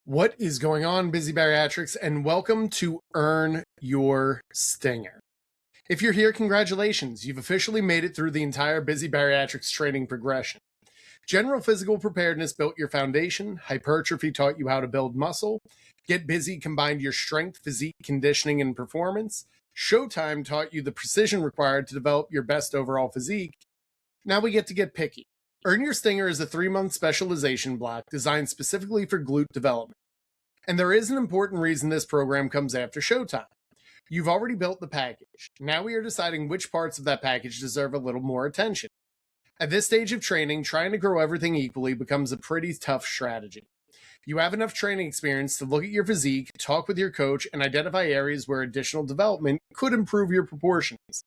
What is going on, busy bariatrics, and welcome to Earn Your Stinger. If you're here, congratulations. You've officially made it through the entire busy bariatrics training progression. General physical preparedness built your foundation, hypertrophy taught you how to build muscle, Get Busy combined your strength, physique, conditioning, and performance, Showtime taught you the precision required to develop your best overall physique. Now we get picky. Earn Your Stinger is a 3-month specialization block designed specifically for glute development. And there is an important reason this program comes after Showtime. You've already built the package. Now we are deciding which parts of that package deserve a little more attention. At this stage of training, trying to grow everything equally becomes a pretty tough strategy. You have enough training experience to look at your physique, talk with your coach, and identify areas where additional development could improve your proportions.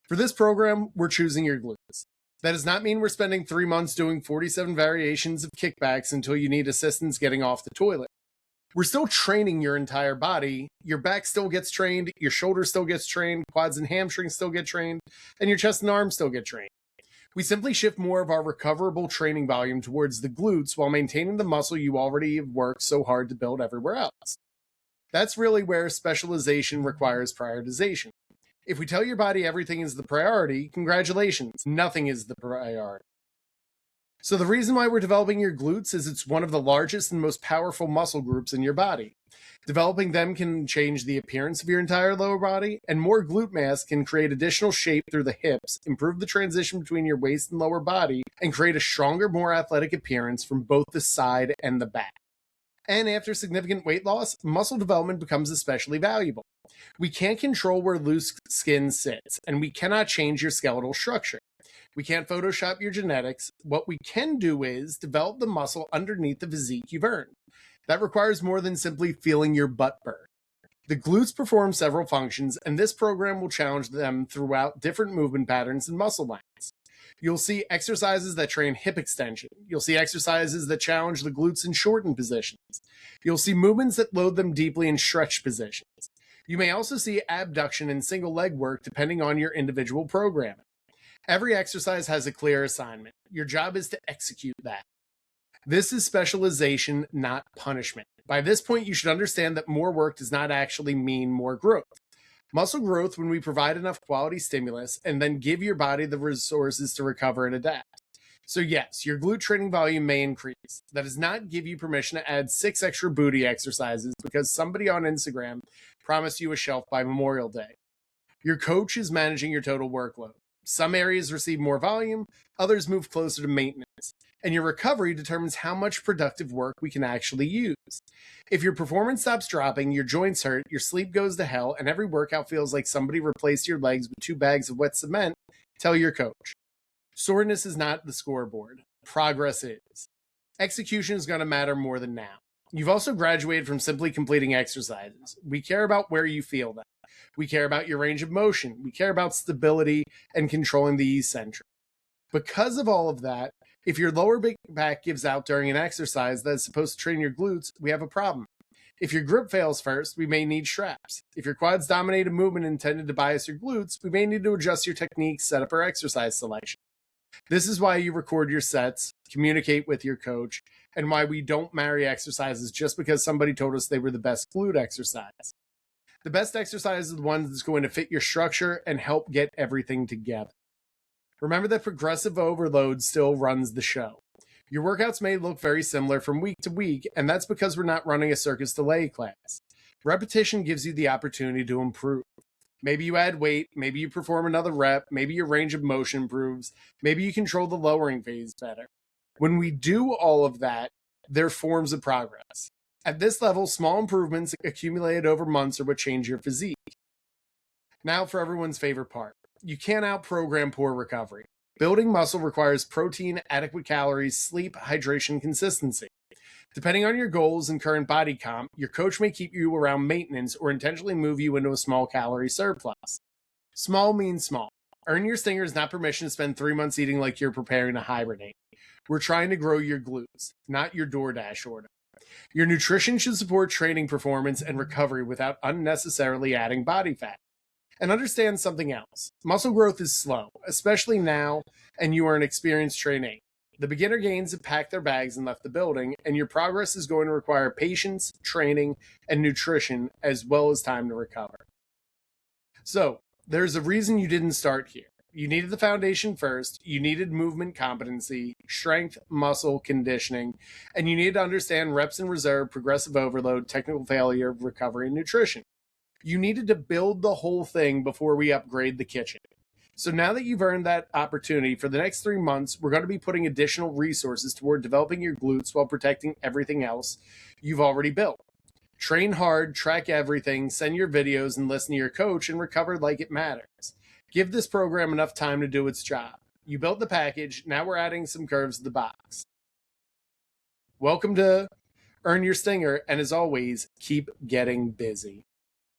For this program, we're choosing your glutes. That does not mean we're spending 3 months doing 47 variations of kickbacks until you need assistance getting off the toilet. We're still training your entire body. Your back still gets trained, your shoulder still gets trained, quads and hamstrings still get trained, and your chest and arms still get trained. We simply shift more of our recoverable training volume towards the glutes while maintaining the muscle you already have worked so hard to build everywhere else. That's really where specialization requires prioritization. If we tell your body everything is the priority, congratulations, nothing is the priority. So the reason why we're developing your glutes is it's one of the largest and most powerful muscle groups in your body. Developing them can change the appearance of your entire lower body, and more glute mass can create additional shape through the hips, improve the transition between your waist and lower body, and create a stronger, more athletic appearance from both the side and the back. And after significant weight loss, muscle development becomes especially valuable. We can't control where loose skin sits, and we cannot change your skeletal structure. We can't Photoshop your genetics. What we can do is develop the muscle underneath the physique you've earned. That requires more than simply feeling your butt burn. The glutes perform several functions, and this program will challenge them throughout different movement patterns and muscle lengths. You'll see exercises that train hip extension. You'll see exercises that challenge the glutes in shortened positions. You'll see movements that load them deeply in stretched positions. You may also see abduction and single leg work depending on your individual programming. Every exercise has a clear assignment. Your job is to execute that. This is specialization, not punishment. By this point, you should understand that more work does not actually mean more growth. Muscle growth when we provide enough quality stimulus and then give your body the resources to recover and adapt. So yes, your glute training volume may increase. That does not give you permission to add 6 extra booty exercises because somebody on Instagram promised you a shelf by Memorial Day. Your coach is managing your total workload. Some areas receive more volume, others move closer to maintenance, and your recovery determines how much productive work we can actually use. If your performance stops dropping, your joints hurt, your sleep goes to hell, and every workout feels like somebody replaced your legs with 2 bags of wet cement, tell your coach. Soreness is not the scoreboard. Progress is. Execution is going to matter more than now. You've also graduated from simply completing exercises. We care about where you feel them. We care about your range of motion. We care about stability and controlling the eccentric. Because of all of that, if your lower back gives out during an exercise that is supposed to train your glutes, we have a problem. If your grip fails first, we may need straps. If your quads dominate a movement intended to bias your glutes, we may need to adjust your technique, setup, or exercise selection. This is why you record your sets, communicate with your coach, and why we don't marry exercises just because somebody told us they were the best glute exercise. The best exercise is the one that's going to fit your structure and help get everything together. Remember that progressive overload still runs the show. Your workouts may look very similar from week to week, and that's because we're not running a circus delay class. Repetition gives you the opportunity to improve. Maybe you add weight, maybe you perform another rep, maybe your range of motion improves, maybe you control the lowering phase better. When we do all of that, there are forms of progress. At this level, small improvements accumulated over months are what change your physique. Now for everyone's favorite part. You can't outprogram poor recovery. Building muscle requires protein, adequate calories, sleep, hydration, consistency. Depending on your goals and current body comp, your coach may keep you around maintenance or intentionally move you into a small calorie surplus. Small means small. Earn Your Stinger is not permission to spend 3 months eating like you're preparing to hibernate. We're trying to grow your glutes, not your DoorDash order. Your nutrition should support training performance and recovery without unnecessarily adding body fat. And understand something else. Muscle growth is slow, especially now, and you are an experienced trainee. The beginner gains have packed their bags and left the building, and your progress is going to require patience, training, and nutrition, as well as time to recover. So, there's a reason you didn't start here. You needed the foundation first, you needed movement competency, strength, muscle, conditioning, and you needed to understand reps in reserve, progressive overload, technical failure, recovery, and nutrition. You needed to build the whole thing before we upgrade the kitchen. So now that you've earned that opportunity, for the next 3 months, we're going to be putting additional resources toward developing your glutes while protecting everything else you've already built. Train hard, track everything, send your videos, and listen to your coach and recover like it matters. Give this program enough time to do its job. You built the package, now we're adding some curves to the box. Welcome to Earn Your Stinger, and as always, keep getting busy.